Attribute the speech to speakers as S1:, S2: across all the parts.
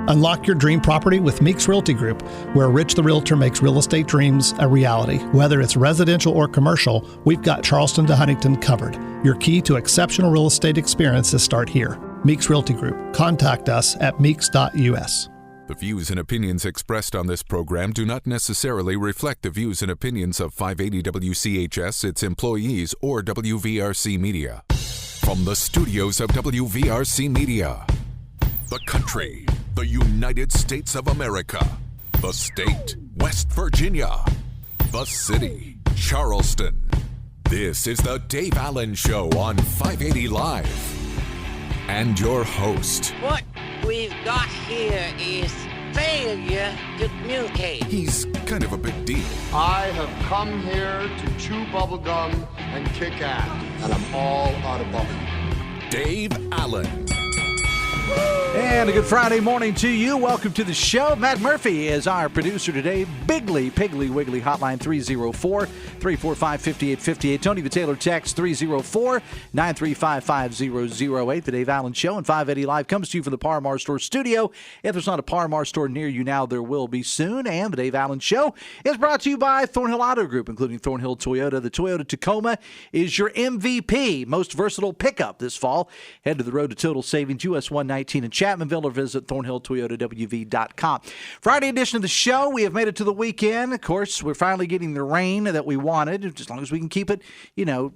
S1: Unlock your dream property with Meeks Realty Group, where Rich the Realtor makes real estate dreams a reality. Whether it's residential or commercial, we've got Charleston to Huntington covered. Your key to exceptional real estate experiences start here. Meeks Realty Group. Contact us at meeks.us.
S2: The views and opinions expressed on this program do not necessarily reflect the views and opinions of 580 WCHS, its employees, or WVRC Media. From the studios of WVRC Media, the country, the United States of America, the state, West Virginia, the city, Charleston. This is the Dave Allen Show on 580 Live. And your host.
S3: What we've got here is failure to communicate.
S2: He's kind of a big deal.
S4: I have come here to chew bubblegum and kick ass, and I'm all out of bubblegum.
S2: Dave Allen.
S5: And a good Friday morning to you. Welcome to the show. Matt Murphy is our producer today. Bigly, Piggly, Wiggly, hotline 304-345-5858. Tony the Taylor text 304-935-5008. The Dave Allen Show and 580 Live comes to you from the Par Mar Store studio. If there's not a Par Mar store near you now, there will be soon. And the Dave Allen Show is brought to you by Thornhill Auto Group, including Thornhill Toyota. The Toyota Tacoma is your MVP, most versatile pickup this fall. Head to the road to total savings, US 119 in Chapmanville, or visit ThornhillToyotaWV.com. Friday edition of the show. We have made it to the weekend. Of course, we're finally getting the rain that we wanted. As long as we can keep it, not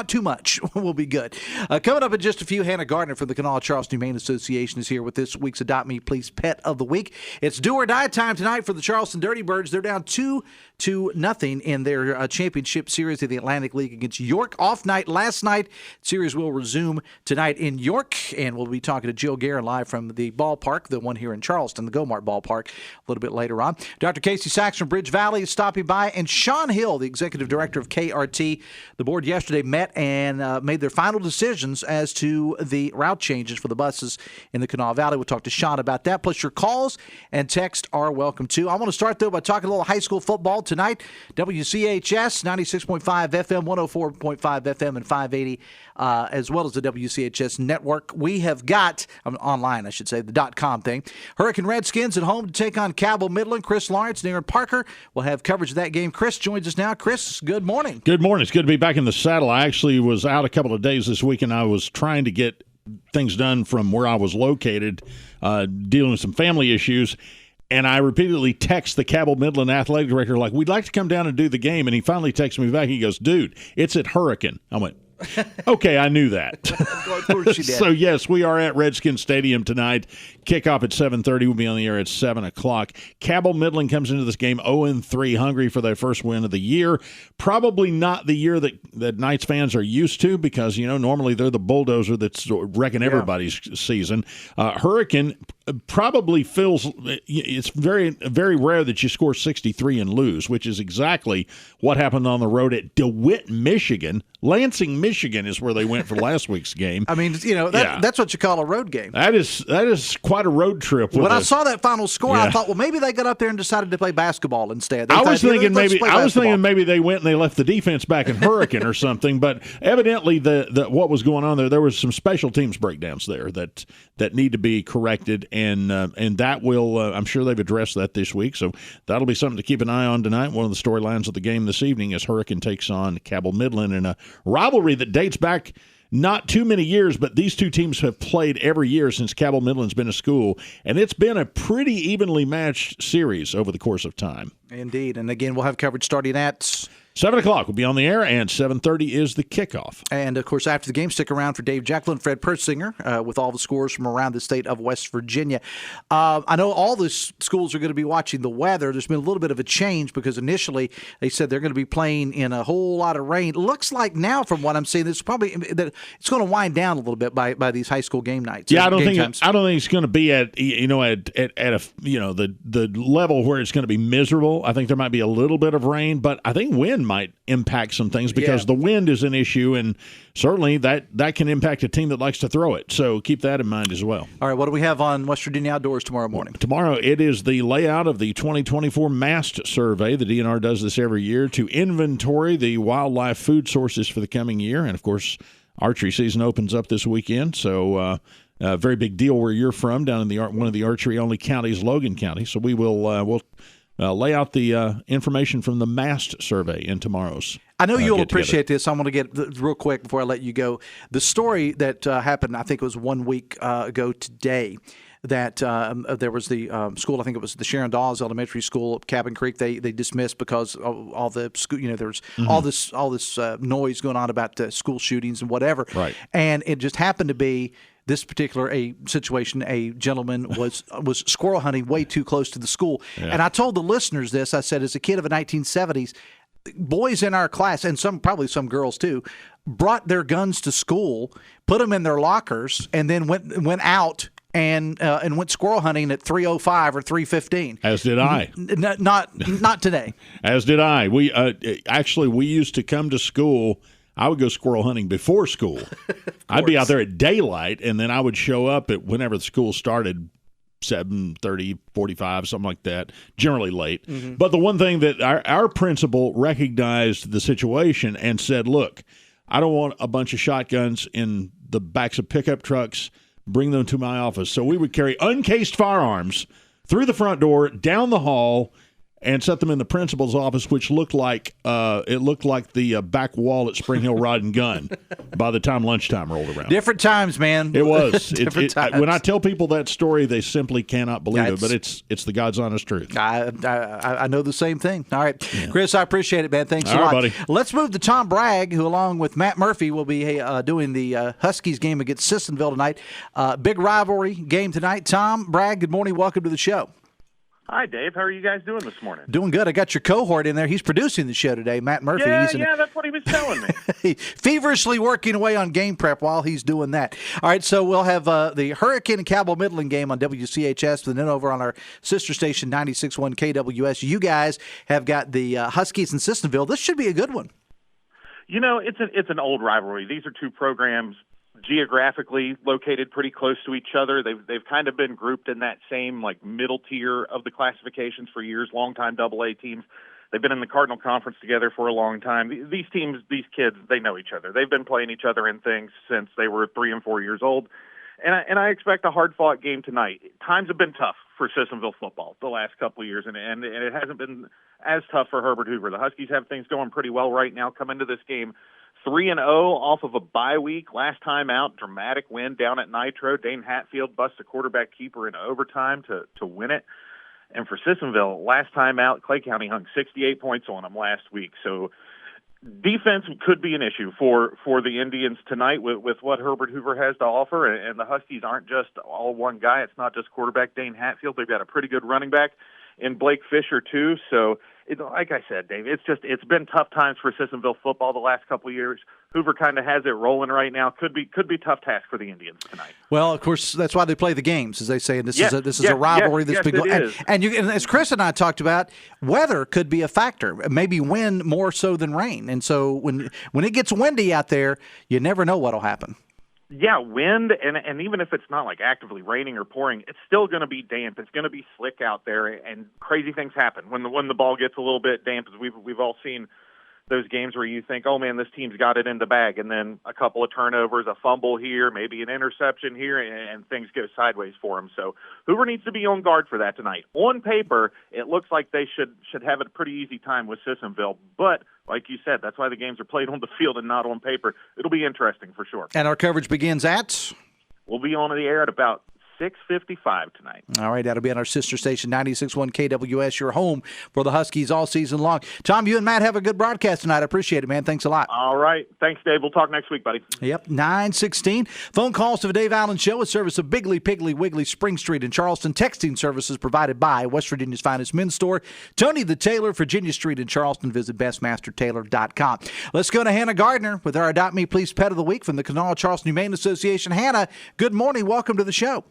S5: too much, we'll be good. Coming up in just a few, Hannah Gardner from the Kanawha Charleston Humane Association is here with this week's Adopt Me Please Pet of the Week. It's do or die time tonight for the Charleston Dirty Birds. They're down 2-0 in their championship series of the Atlantic League against York. Off night last night. Series will resume tonight in York, and we'll be talking to Jill Gearin live from the ballpark, the one here in Charleston, the Gomart ballpark, a little bit later on. Dr. Casey Sacks from BridgeValley is stopping by, and Sean Hill, the executive director of KRT. The board yesterday met and made their final decisions as to the route changes for the buses in the Kanawha Valley. We'll talk to Sean about that, plus your calls and text are welcome too. I want to start, though, by talking a little high school football tonight. WCHS 96.5 FM, 104.5 FM, and 580, as well as the WCHS network. We have got, online I should say, the .com thing. Hurricane Redskins at home to take on Cabell Midland. Chris Lawrence and Aaron Parker will have coverage of that game. Chris joins us now. Chris, good morning.
S6: Good morning. It's good to be back in the saddle. I actually was out a couple of days this week, and I was trying to get things done from where I was located, dealing with some family issues. And I repeatedly text the Cabell Midland athletic director, like, we'd like to come down and do the game. And he finally texts me back. He goes, dude, it's at Hurricane. I went, okay, I knew that.
S5: Of course you did.
S6: So, yes, we are at Redskin Stadium tonight. Kickoff at 7:30. We'll be on the air at 7 o'clock. Cabell Midland comes into this game 0-3, hungry for their first win of the year. Probably not the year that Knights fans are used to because, normally they're the bulldozer that's wrecking everybody's season. Hurricane probably feels it's very, very rare that you score 63 and lose, which is exactly what happened on the road at DeWitt, Michigan. Lansing, Michigan is where they went for last week's game.
S5: I mean, that's what you call a road game.
S6: That is quite a road trip.
S5: When I saw that final score, I thought, well, maybe they got up there and decided to play basketball instead.
S6: I was thinking maybe they went and they left the defense back in Hurricane or something. But evidently, what was going on there was some special teams breakdowns there that need to be corrected, and that will I'm sure they've addressed that this week. So that'll be something to keep an eye on tonight. One of the storylines of the game this evening is Hurricane takes on Cabell Midland in a rivalry that dates back not too many years, but these two teams have played every year since Cabell Midland's been a school, and it's been a pretty evenly matched series over the course of time.
S5: Indeed, and again, we'll have coverage starting at
S6: 7 o'clock. We'll be on the air, and 7:30 is the kickoff.
S5: And, of course, after the game, stick around for Dave Jekyll and Fred Persinger with all the scores from around the state of West Virginia. I know all the schools are going to be watching the weather. There's been a little bit of a change because initially they said they're going to be playing in a whole lot of rain. It looks like now, from what I'm seeing, it's probably that it's going to wind down a little bit by these high school game nights.
S6: Yeah, I don't think it's going to be at the level where it's going to be miserable. I think there might be a little bit of rain, but I think wind might impact some things because the wind is an issue, and certainly that can impact a team that likes to throw it. So keep that in mind as well.
S5: All right, what do we have on West Virginia Outdoors tomorrow morning?
S6: Tomorrow it is the layout of the 2024 MAST survey. The DNR does this every year to inventory the wildlife food sources for the coming year. And, of course, archery season opens up this weekend, so very big deal where you're from, down in the one of the archery-only counties, Logan County. So we will we'll lay out the information from the MAST survey in tomorrow's.
S5: I know you'll appreciate this. I'm going to get real quick before I let you go. The story that happened, I think it was 1 week ago today, that there was the school, I think it was the Sharon Dawes Elementary School at Cabin Creek. They dismissed because of all the school, there was all this noise going on about school shootings and whatever.
S6: Right.
S5: And it just happened to be this particular situation. A gentleman was squirrel hunting way too close to the school. Yeah. And I told the listeners this. I said, as a kid of the 1970s, boys in our class, and probably some girls too, brought their guns to school, put them in their lockers, and then went out and went squirrel hunting at 3:05 or 3:15.
S6: As did I.
S5: Not today.
S6: As did I. We used to come to school. I would go squirrel hunting before school. I'd be out there at daylight, and then I would show up at whenever the school started. 7:30, 45, something like that, generally late. Mm-hmm. But the one thing that our principal recognized the situation and said, look, I don't want a bunch of shotguns in the backs of pickup trucks. Bring them to my office. So we would carry uncased firearms through the front door, down the hall, and set them in the principal's office, which looked like the back wall at Spring Hill Rod and Gun by the time lunchtime rolled around.
S5: Different times, man.
S6: It was.
S5: Different times.
S6: When I tell people that story, they simply cannot believe it, but it's the God's honest truth.
S5: I know the same thing. All right. Yeah. Chris, I appreciate it, man. Thanks a lot.
S6: All right, buddy.
S5: Let's move to Tom Bragg, who, along with Matt Murphy, will be doing the Huskies game against Sissonville tonight. Big rivalry game tonight. Tom Bragg, good morning. Welcome to the show.
S7: Hi, Dave. How are you guys doing this morning?
S5: Doing good. I got your cohort in there. He's producing the show today, Matt Murphy.
S7: Yeah, that's what he was telling me.
S5: Feverishly working away on game prep while he's doing that. All right, so we'll have the Hurricane and Cowboy Midland game on WCHS, and then over on our sister station, 96.1 KWS. You guys have got the Huskies and Sissonville. This should be a good one.
S7: It's an old rivalry. These are two programs geographically located pretty close to each other. They've kind of been grouped in that same middle tier of the classifications for years, long-time AA teams. They've been in the Cardinal Conference together for a long time. These teams, these kids, they know each other. They've been playing each other in things since they were 3 and 4 years old. And I expect a hard-fought game tonight. Times have been tough for Sissonville football the last couple of years, and it hasn't been as tough for Herbert Hoover. The Huskies have things going pretty well right now. Come into this game 3-0 off of a bye week. Last time out, dramatic win down at Nitro. Dane Hatfield busts a quarterback keeper in overtime to win it. And for Sissonville, last time out, Clay County hung 68 points on them last week. So defense could be an issue for the Indians tonight with what Herbert Hoover has to offer. And the Huskies aren't just all one guy. It's not just quarterback Dane Hatfield. They've got a pretty good running back in Blake Fisher, too. So, like I said, Dave, it's been tough times for Sissonville football the last couple of years. Hoover kind of has it rolling right now. Could be a tough task for the Indians tonight.
S5: Well, of course, that's why they play the games, as they say. And this is a rivalry that's been going. And as Chris and I talked about, weather could be a factor. Maybe wind more so than rain. And so when it gets windy out there, you never know what'll happen.
S7: Yeah, wind, and even if it's not actively raining or pouring, it's still going to be damp. It's going to be slick out there, and crazy things happen when the ball gets a little bit damp. As we've all seen those games where you think, oh man, this team's got it in the bag, and then a couple of turnovers, a fumble here, maybe an interception here, and things go sideways for them. So Hoover needs to be on guard for that tonight. On paper, it looks like they should have a pretty easy time with Sissonville, but like you said, that's why the games are played on the field and not on paper. It'll be interesting for sure.
S5: And our coverage begins at?
S7: We'll be on the air at about 6:55 tonight.
S5: All right, that'll be on our sister station, 96.1 KWS, your home for the Huskies all season long. Tom, you and Matt have a good broadcast tonight. I appreciate it, man. Thanks a lot.
S7: All right. Thanks, Dave. We'll talk next week, buddy.
S5: Yep, 9:16. Phone calls to the Dave Allen Show, a service of Bigley, Piggly, Wiggly, Spring Street in Charleston. Texting services provided by West Virginia's finest men's store, Tony the Tailor, Virginia Street in Charleston. Visit bestmastertailor.com. Let's go to Hannah Gardner with our Adopt Me Please Pet of the Week from the Kanawha Charleston Humane Association. Hannah, good morning. Welcome to the show.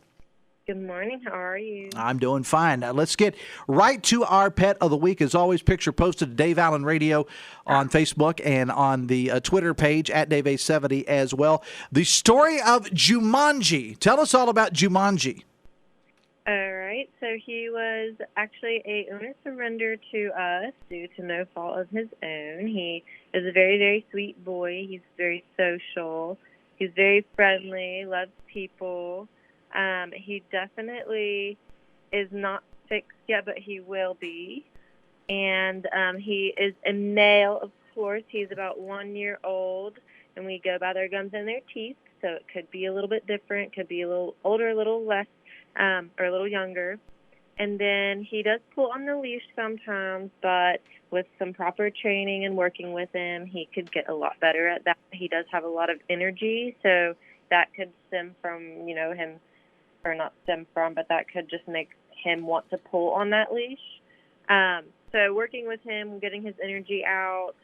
S8: Good morning. How are you?
S5: I'm doing fine. Now, let's get right to our pet of the week. As always, picture posted to Dave Allen Radio on Facebook and on the Twitter page at DaveA70 as well. The story of Jumanji. Tell us all about Jumanji.
S8: All right. So he was actually a owner surrender to us due to no fault of his own. He is a very, very sweet boy. He's very social. He's very friendly, loves people. He definitely is not fixed yet, but he will be. And he is a male, of course. He's about 1 year old, and we go by their gums and their teeth, so it could be a little bit different, could be a little older, a little less, or a little younger. And then he does pull on the leash sometimes, but with some proper training and working with him, he could get a lot better at that. He does have a lot of energy, so that could stem from, him, or not stem from, but that could just make him want to pull on that leash. So working with him, getting his energy out,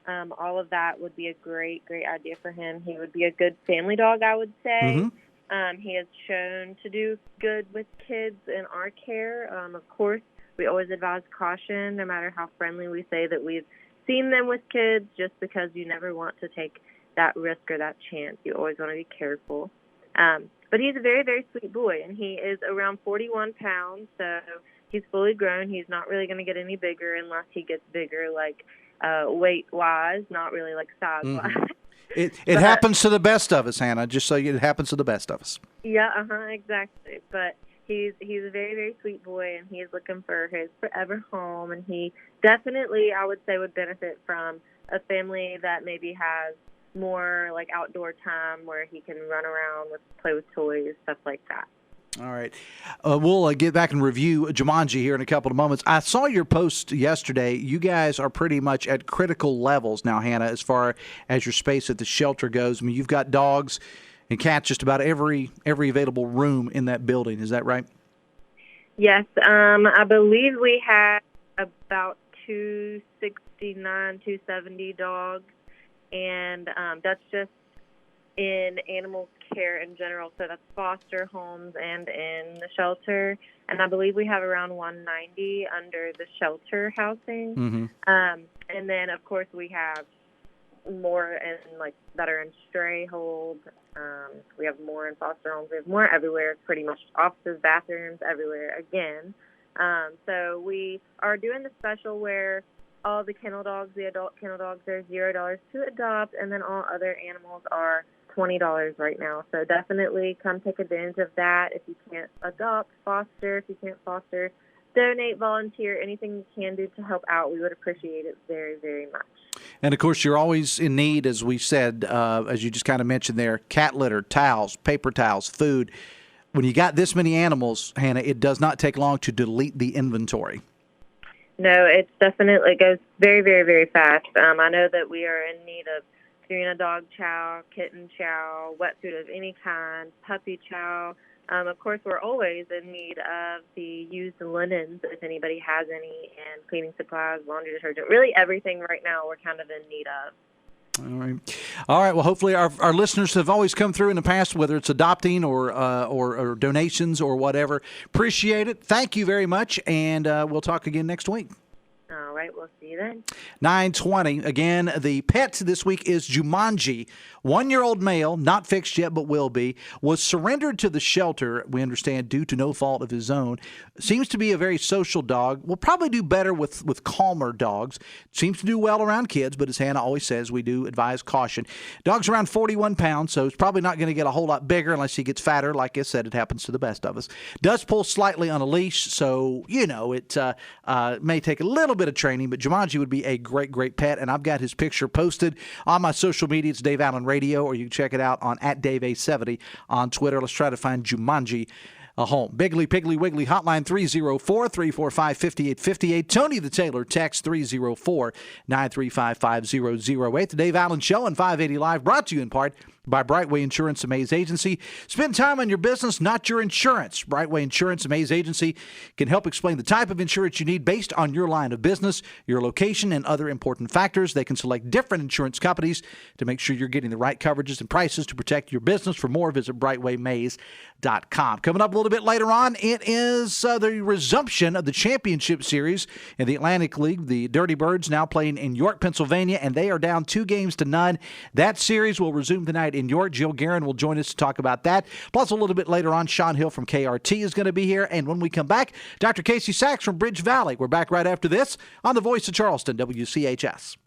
S8: all of that would be a great idea for him. He would be a good family dog, I would say. Mm-hmm. He has shown to do good with kids in our care. Of course, we always advise caution, no matter how friendly we say that we've seen them with kids, just because you never want to take that risk or that chance. You always want to be careful. But he's a very, very sweet boy, and he is around 41 pounds, so he's fully grown. He's not really going to get any bigger unless he gets bigger, like weight-wise, not really like size-wise.
S5: Mm-hmm. It happens to the best of us, Hannah, just so it happens to the best of us.
S8: Yeah, exactly. But he's a very, very sweet boy, and he's looking for his forever home, and he definitely, I would say, would benefit from a family that maybe has more like outdoor time where he can run around, play with toys, stuff like that.
S5: All right. We'll get back and review Jumanji here in a couple of moments. I saw your post yesterday. You guys are pretty much at critical levels now, Hannah, as far as your space at the shelter goes. I mean, you've got dogs and cats just about every available room in that building. Is that right?
S8: Yes. I believe we have about 269, 270 dogs, and that's just in animal care in general, so that's foster homes and in the shelter. And I believe we have around 190 under the shelter housing. Mm-hmm. And then, of course, we have more that are in stray holds. We have more in foster homes. We have more everywhere, pretty much offices, bathrooms, everywhere again. So we are doing the special where all the kennel dogs, the adult kennel dogs, are $0 to adopt, and then all other animals are $20 right now. So definitely come take advantage of that. If you can't adopt, foster. If you can't foster, donate, volunteer, anything you can do to help out. We would appreciate it very, very much.
S5: And, of course, you're always in need, as we said, as you just kind of mentioned there, cat litter, towels, paper towels, food. When you got this many animals, Hannah, it does not take long to delete the inventory.
S8: No, it definitely goes very, very, very fast. I know that we are in need of doing a dog chow, kitten chow, wet food of any kind, puppy chow. Of course, we're always in need of the used linens, if anybody has any, and cleaning supplies, laundry detergent. Really everything right now we're kind of in need of.
S5: All right. Well, hopefully our listeners have always come through in the past, whether it's adopting or donations or whatever. Appreciate it. Thank you very much, and we'll talk again next week.
S8: All right, we'll see you then.
S5: 9:20. Again, the pet this week is Jumanji. 1-year-old male, not fixed yet but will be, was surrendered to the shelter, we understand, due to no fault of his own. Seems to be a very social dog. Will probably do better with calmer dogs. Seems to do well around kids, but as Hannah always says, we do advise caution. Dog's around 41 pounds, so it's probably not going to get a whole lot bigger unless he gets fatter. Like I said, it happens to the best of us. Does pull slightly on a leash, so, it may take a little bit of training, but Jumanji would be a great, great pet, and I've got his picture posted on my social media. It's Dave Allen Radio, or you can check it out on @DaveA70 on Twitter. Let's try to find Jumanji a home. Biggly, Piggly, Wiggly, hotline 304-345-5858. Tony the Tailor, text 304-935-5008. The Dave Allen Show on 580 Live, brought to you in part by Brightway Insurance and Mays Agency. Spend time on your business, not your insurance. Brightway Insurance and Mays Agency can help explain the type of insurance you need based on your line of business, your location, and other important factors. They can select different insurance companies to make sure you're getting the right coverages and prices to protect your business. For more, visit brightwaymays.com. Coming up a little bit later on, it is the resumption of the championship series in the Atlantic League. The Dirty Birds now playing in York, Pennsylvania, and they are down 2-0. That series will resume tonight in York. Jill Gearin will join us to talk about that. Plus, a little bit later on, Sean Hill from KRT is going to be here. And when we come back, Dr. Casey Sacks from BridgeValley. We're back right after this on the Voice of Charleston, WCHS.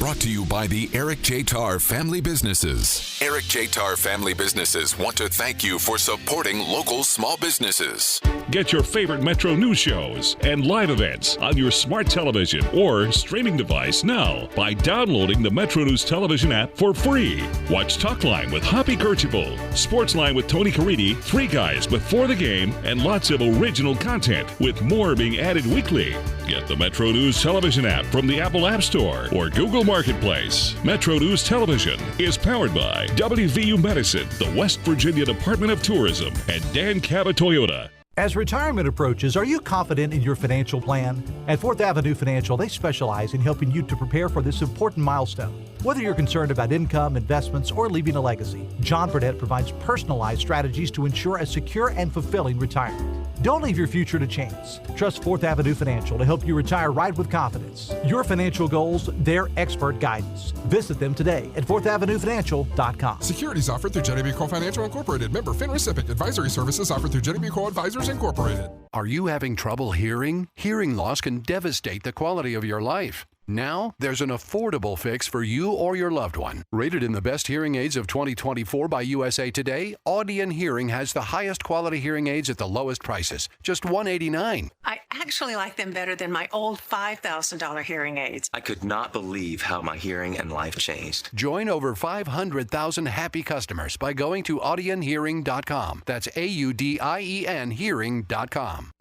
S2: Brought to you by the Eric J. Tarr Family Businesses. Eric J. Tarr Family Businesses want to thank you for supporting local small businesses.
S9: Get your favorite Metro News shows and live events on your smart television or streaming device now by downloading the Metro News television app for free. Watch Talkline with Hoppy Kercheval, Sportsline with Tony Caridi, Three Guys before the game, and lots of original content with more being added weekly. Get the Metro News television app from the Apple App Store or Google Marketplace. Metro News Television is powered by WVU Medicine, the West Virginia Department of Tourism, and Dan Cabot Toyota.
S5: As retirement approaches, are you confident in your financial plan? At 4th Avenue Financial, they specialize in helping you to prepare for this important milestone. Whether you're concerned about income, investments, or leaving a legacy, John Burnett provides personalized strategies to ensure a secure and fulfilling retirement. Don't leave your future to chance. Trust 4th Avenue Financial to help you retire right with confidence. Your financial goals, their expert guidance. Visit them today at 4thavenuefinancial.com.
S10: Securities offered through Jenny B. Cole Financial Incorporated. Member FINRA SIPC. Advisory services offered through Jenny B. Cole Advisors Incorporated.
S11: Are you having trouble hearing? Hearing loss can devastate the quality of your life. Now, there's an affordable fix for you or your loved one. Rated in the best hearing aids of 2024 by USA Today, Audion Hearing has the highest quality hearing aids at the lowest prices, just $189.
S12: I actually like them better than my old $5,000 hearing aids.
S13: I could not believe how my hearing and life changed.
S11: Join over 500,000 happy customers by going to audionhearing.com. That's AUDIEN hearing.com.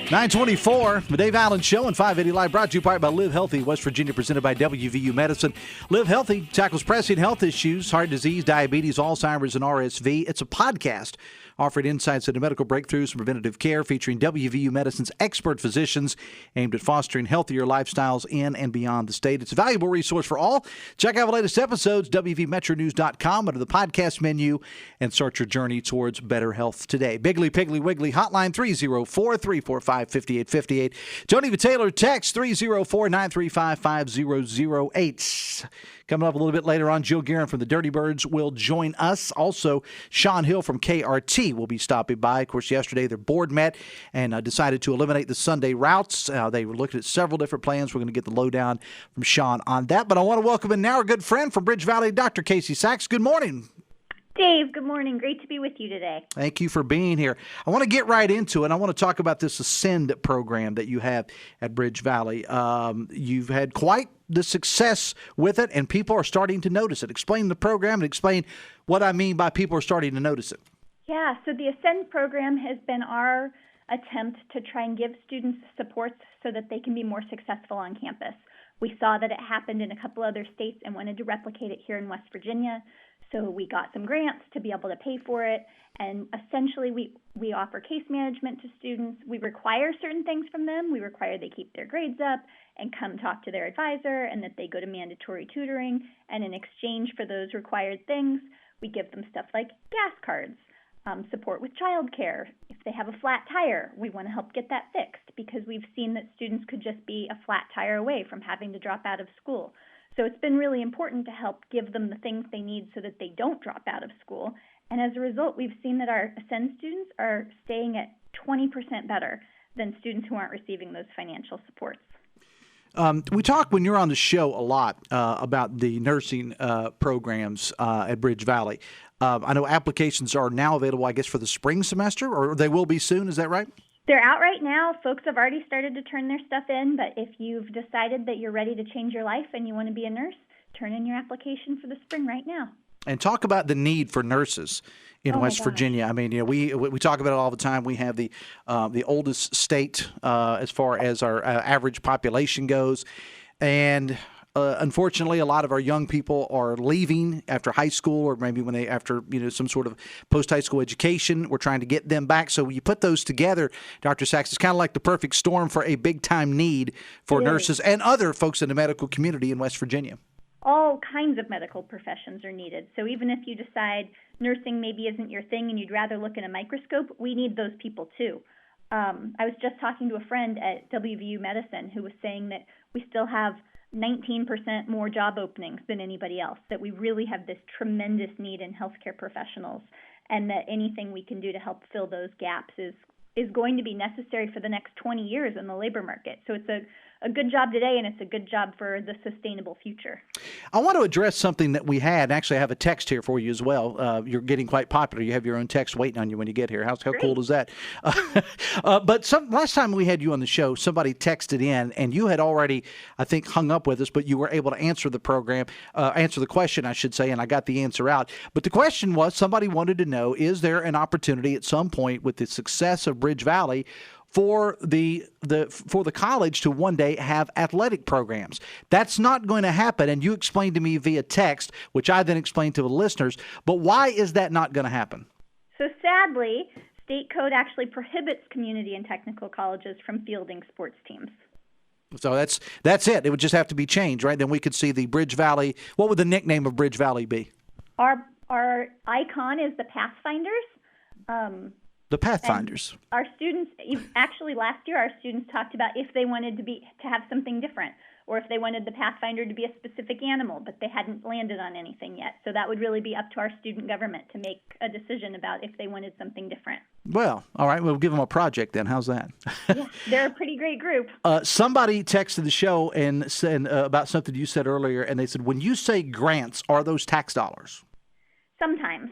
S5: 924, the Dave Allen Show and 580 Live, brought to you by Live Healthy, West Virginia, presented by WVU Medicine. Live Healthy tackles pressing health issues, heart disease, diabetes, Alzheimer's, and RSV. It's a podcast offering insights into medical breakthroughs and preventative care, featuring WVU Medicine's expert physicians aimed at fostering healthier lifestyles in and beyond the state. It's a valuable resource for all. Check out the latest episodes, WVMetroNews.com, under the podcast menu, and start your journey towards better health today. Biggly, Piggly, Wiggly, hotline 304-345-5858. Tony Taylor, text 304-935-5008. Coming up a little bit later on, Jill Gearin from the Dirty Birds will join us. Also, Sean Hill from KRT will be stopping by. Of course, yesterday their board met and decided to eliminate the Sunday routes. They were looking at several different plans. We're going to get the lowdown from Sean on that. But I want to welcome in now our good friend from BridgeValley, Dr. Casey Sacks. Good morning.
S14: Dave, good morning. Great to be with you today.
S5: Thank you for being here. I want to get right into it. I want to talk about this Ascend program that you have at BridgeValley. You've had quite the success with it, and people are starting to notice it. Explain the program and explain what I mean by people are starting to notice it.
S14: Yeah, so the Ascend program has been our attempt to try and give students supports so that they can be more successful on campus. We saw that it happened in a couple other states and wanted to replicate it here in West Virginia. So we got some grants to be able to pay for it, and essentially we offer case management to students. We require certain things from them. We require they keep their grades up and come talk to their advisor, and that they go to mandatory tutoring. And in exchange for those required things, we give them stuff like gas cards, support with childcare. If they have a flat tire, we want to help get that fixed, because we've seen that students could just be a flat tire away from having to drop out of school. So it's been really important to help give them the things they need so that they don't drop out of school. And as a result, we've seen that our Ascend students are staying at 20% better than students who aren't receiving those financial supports.
S5: We talk when you're on the show a lot about the nursing programs at BridgeValley. I know applications are now available, I guess, for the spring semester, or they will be soon. Is that right?
S14: They're out right now. Folks have already started to turn their stuff in, but if you've decided that you're ready to change your life and you want to be a nurse, turn in your application for the spring right now.
S5: And talk about the need for nurses in West Virginia. I mean, you know, we talk about it all the time. We have the oldest state as far as our average population goes, and unfortunately, a lot of our young people are leaving after high school, or maybe when after some sort of post-high school education. We're trying to get them back. So when you put those together, Dr. Sacks, it's kind of like the perfect storm for a big-time need for nurses and other folks in the medical community in West Virginia.
S14: All kinds of medical professions are needed. So even if you decide nursing maybe isn't your thing and you'd rather look in a microscope, we need those people too. I was just talking to a friend at WVU Medicine who was saying that we still have 19% more job openings than anybody else, that we really have this tremendous need in healthcare professionals, and that anything we can do to help fill those gaps is going to be necessary for the next 20 years in the labor market. So it's a good job today, and it's a good job for the sustainable future.
S5: I want to address something that we had. Actually, I have a text here for you as well. You're getting quite popular. You have your own text waiting on you when you get here. How cool is that? But last time we had you on the show, somebody texted in, and you had already, I think, hung up with us, but you were able to answer the question, I should say, and I got the answer out. But the question was, somebody wanted to know, is there an opportunity at some point with the success of BridgeValley for the college to one day have athletic programs? That's not going to happen, and you explained to me via text, which I then explained to the listeners. But why is that not going to happen?
S14: So sadly, state code actually prohibits community and technical colleges from fielding sports teams.
S5: So that's it. It would just have to be changed, right? Then we could see the BridgeValley. What would the nickname of BridgeValley be?
S14: Our icon is the Pathfinders.
S5: The Pathfinders.
S14: And our students, actually last year, our students talked about if they wanted to have something different, or if they wanted the Pathfinder to be a specific animal, but they hadn't landed on anything yet. So that would really be up to our student government to make a decision about if they wanted something different.
S5: Well, all right, we'll give them a project then. How's that?
S14: Yeah, they're a pretty great group.
S5: Somebody texted the show and said about something you said earlier, and they said, when you say grants, are those tax dollars?
S14: Sometimes.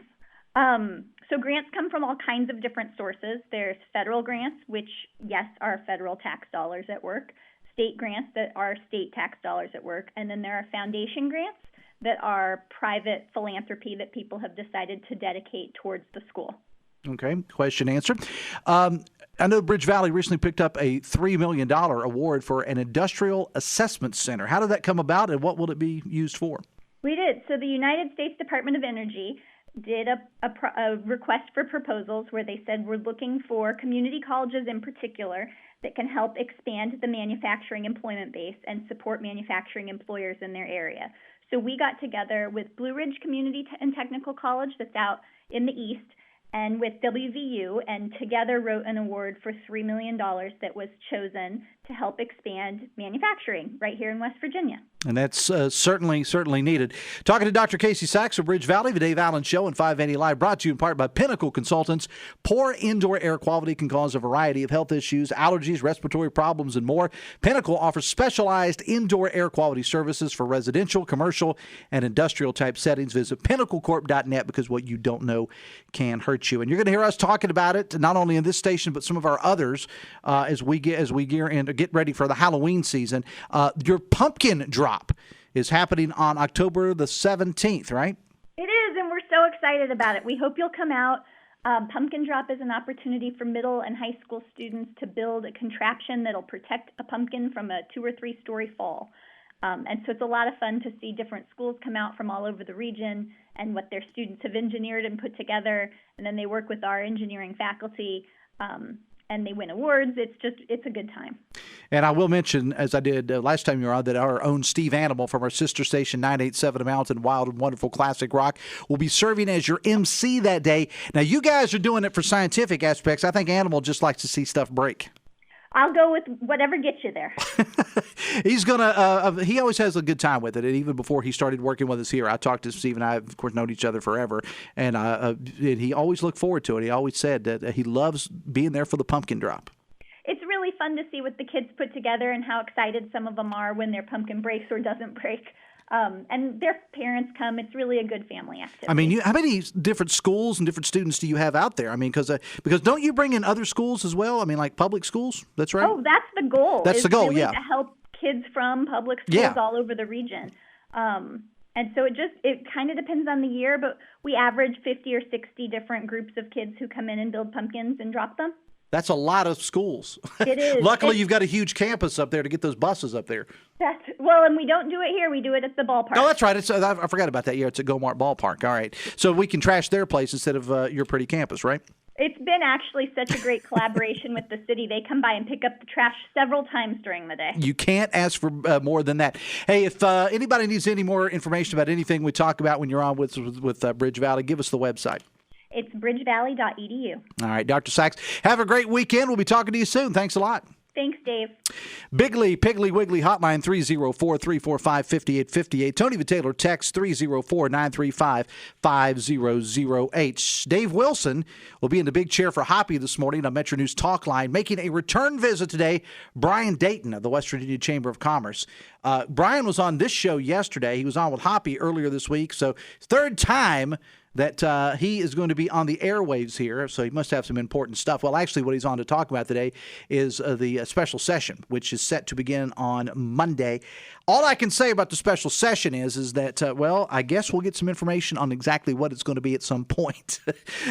S14: So grants come from all kinds of different sources. There's federal grants, which, yes, are federal tax dollars at work. State grants that are state tax dollars at work. And then there are foundation grants that are private philanthropy that people have decided to dedicate towards the school.
S5: Okay, question answered. I know BridgeValley recently picked up a $3 million award for an industrial assessment center. How did that come about, and what will it be used for?
S14: We did. So the United States Department of Energy did a request for proposals where they said we're looking for community colleges in particular that can help expand the manufacturing employment base and support manufacturing employers in their area. So we got together with Blue Ridge Community and Technical College that's out in the east, and with WVU, and together wrote an award for $3 million that was chosen to help expand manufacturing right here in West Virginia.
S5: And that's certainly needed. Talking to Dr. Casey Sacks of BridgeValley, the Dave Allen Show and 580 Live, brought to you in part by Pinnacle Consultants. Poor indoor air quality can cause a variety of health issues, allergies, respiratory problems, and more. Pinnacle offers specialized indoor air quality services for residential, commercial, and industrial type settings. Visit pinnaclecorp.net, because what you don't know can hurt you. And you're going to hear us talking about it not only in this station but some of our others as we get ready for the Halloween season. Your pumpkin drop is happening on October the 17th, right?
S14: It is, and we're so excited about it. We hope you'll come out. Pumpkin drop is an opportunity for middle and high school students to build a contraption that'll protect a pumpkin from a 2- or 3-story fall. And so it's a lot of fun to see different schools come out from all over the region and what their students have engineered and put together. And then they work with our engineering faculty, and they win awards. It's a good time.
S5: And I will mention, as I did last time you were on, that our own Steve Animal from our sister station 987 Mountain Wild and Wonderful Classic Rock will be serving as your MC that day. Now, you guys are doing it for scientific aspects. I think Animal just likes to see stuff break.
S14: I'll go with whatever gets you there.
S5: He's gonna. He always has a good time with it. And even before he started working with us here, I talked to Steve, and I, of course, known each other forever. And he always looked forward to it. He always said that he loves being there for the pumpkin drop.
S14: It's really fun to see what the kids put together and how excited some of them are when their pumpkin breaks or doesn't break. And their parents come. It's really a good family activity.
S5: I mean, how many different schools and different students do you have out there? I mean, because don't you bring in other schools as well? I mean, like public schools? That's right?
S14: Oh, that's the goal.
S5: That's the goal,
S14: really
S5: yeah.
S14: To help kids from public schools all over the region. And so it kind of depends on the year, but we average 50 or 60 different groups of kids who come in and build pumpkins and drop them.
S5: That's a lot of schools.
S14: It is.
S5: Luckily, you've got a huge campus up there to get those buses up there.
S14: And we don't do it here. We do it at the ballpark.
S5: Oh, that's right. I forgot about that. Yeah, it's at Go-Mart Ballpark. All right. So we can trash their place instead of your pretty campus, right?
S14: It's been actually such a great collaboration with the city. They come by and pick up the trash several times during the day.
S5: You can't ask for more than that. Hey, if anybody needs any more information about anything we talk about when you're on with BridgeValley, give us the website.
S14: It's bridgevalley.edu.
S5: All right, Dr. Sacks, have a great weekend. We'll be talking to you soon. Thanks a lot.
S14: Thanks, Dave.
S5: Bigley, Piggly Wiggly hotline 304-345-5858. Tony the Taylor text 304-935-5008. Dave Wilson will be in the big chair for Hoppy this morning on Metro News Talk Line. Making a return visit today, Brian Dayton of the West Virginia Chamber of Commerce. Brian was on this show yesterday. He was on with Hoppy earlier this week, so third time that he is going to be on the airwaves here, so he must have some important stuff. Well, actually, what he's on to talk about today is the special session, which is set to begin on Monday. All I can say about the special session is that, well, I guess we'll get some information on exactly what it's going to be at some point.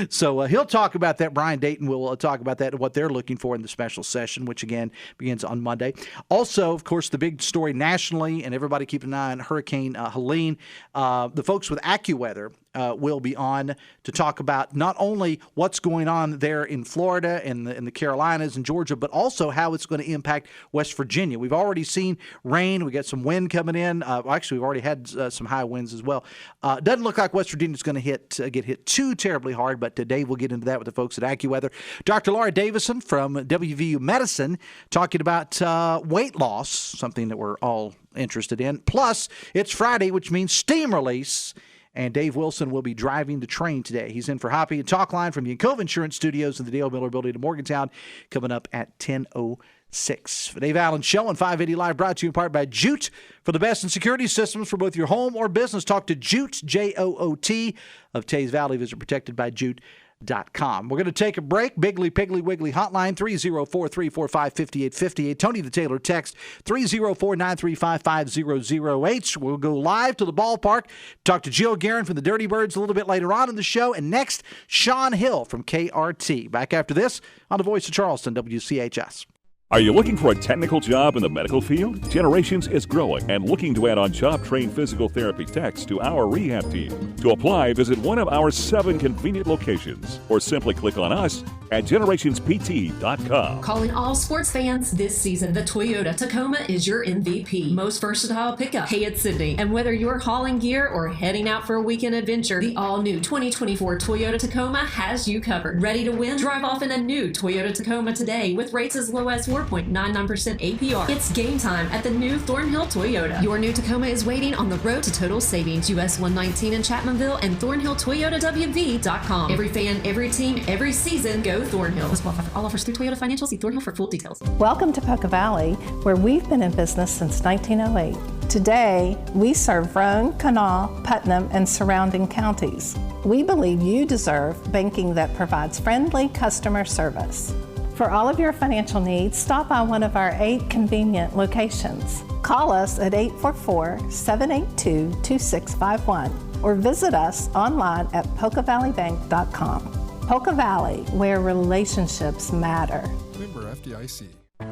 S5: So he'll talk about that. Brian Dayton will talk about that and what they're looking for in the special session, which, again, begins on Monday. Also, of course, the big story nationally, and everybody keep an eye on Hurricane Helene. The folks with AccuWeather will be on to talk about not only what's going on there in Florida and the Carolinas and Georgia, but also how it's going to impact West Virginia. We've already seen rain. We got some wind coming in. Actually, we've already had some high winds as well. Doesn't look like West Virginia is going to get hit too terribly hard, but today we'll get into that with the folks at AccuWeather. Dr. Laura Davison from WVU Medicine talking about weight loss, something that we're all interested in. Plus, it's Friday, which means steam release. And Dave Wilson will be driving the train today. He's in for Hoppy and Talk Line from the Encova Insurance Studios in the Dale Miller Building in Morgantown, coming up at 10:06. The Dave Allen Show on 580 Live, brought to you in part by Jute. For the best in security systems for both your home or business, talk to Jute, J-O-O-T, of Tays Valley. Visit protectedbyjute.com. We're going to take a break. Bigley, Piggly Wiggly hotline 304-345-5858. Tony the Taylor text 304-935-5008. We'll go live to the ballpark, talk to Jill Gearin from the Dirty Birds a little bit later on in the show. And next, Sean Hill from KRT. Back after this on the Voice of Charleston, WCHS.
S9: Are you looking for a technical job in the medical field? Generations is growing and looking to add on job-trained physical therapy techs to our rehab team. To apply, visit one of our 7 convenient locations or simply click on us at generationspt.com.
S15: Calling all sports fans this season, the Toyota Tacoma is your MVP. Most versatile pickup. Hey, it's Sydney. And whether you're hauling gear or heading out for a weekend adventure, the all-new 2024 Toyota Tacoma has you covered. Ready to win? Drive off in a new Toyota Tacoma today with rates as low as 4.99% APR. It's game time at the new Thornhill Toyota. Your new Tacoma is waiting on the road to total savings. US 119 in Chapmanville and ThornhillToyotaWV.com. Every fan, every team, every season, go Thornhill. All offers through Toyota Financial. See Thornhill for full details.
S16: Welcome to Poca Valley, where we've been in business since 1908. Today, we serve Roane, Kanawha, Putnam, and surrounding counties. We believe you deserve banking that provides friendly customer service. For all of your financial needs, stop by one of our 8 convenient locations. Call us at 844-782-2651 or visit us online at PocaValleyBank.com. Poca Valley, where relationships matter.
S10: Member FDIC.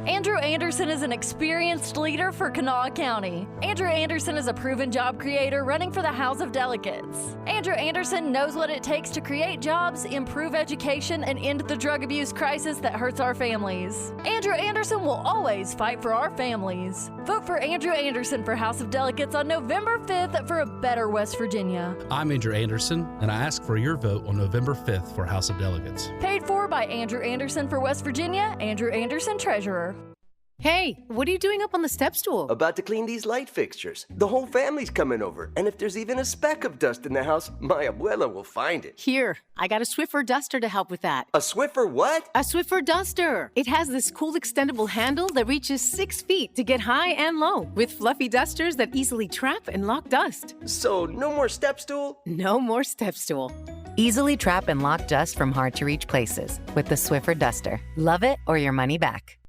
S17: Andrew Anderson is an experienced leader for Kanawha County. Andrew Anderson is a proven job creator running for the House of Delegates. Andrew Anderson knows what it takes to create jobs, improve education, and end the drug abuse crisis that hurts our families. Andrew Anderson will always fight for our families. Vote for Andrew Anderson for House of Delegates on November 5th for a better West Virginia.
S18: I'm Andrew Anderson, and I ask for your vote on November 5th for House of Delegates.
S17: Paid for by Andrew Anderson for West Virginia, Andrew Anderson, Treasurer.
S19: Hey, what are you doing up on the step stool?
S20: About to clean these light fixtures. The whole family's coming over, and if there's even a speck of dust in the house, my abuela will find it.
S19: Here, I got a Swiffer duster to help with that.
S20: A Swiffer what?
S19: A Swiffer duster. It has this cool extendable handle that reaches 6 feet to get high and low, with fluffy dusters that easily trap and lock dust.
S20: So, no more step stool?
S19: No more step stool.
S21: Easily trap and lock dust from hard-to-reach places with the Swiffer duster. Love it or your money back.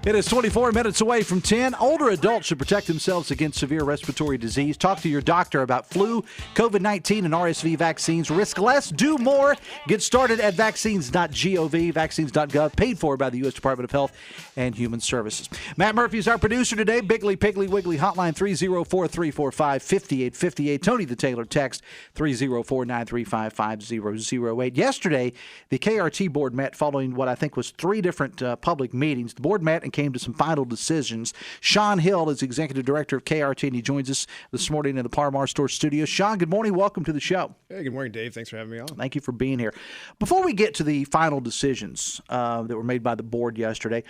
S5: It is 24 minutes away from 10. Older adults should protect themselves against severe respiratory disease. Talk to your doctor about flu, COVID-19, and RSV vaccines. Risk less, do more. Get started at vaccines.gov, vaccines.gov, paid for by the U.S. Department of Health and Human Services. Matt Murphy is our producer today. Bigley, Piggly, Wiggly, hotline 304-345-5858. Tony the Taylor text 304-935-5008. Yesterday, the KRT board met following what I think was 3 different public meetings. The board met and came to some final decisions. Sean Hill is Executive Director of KRT, and he joins us this morning in the Par-Mar Store studio. Sean, good morning. Welcome to the show.
S1: Hey, good morning, Dave. Thanks for having me on.
S5: Thank you for being here. Before we get to the final decisions that were made by the board yesterday,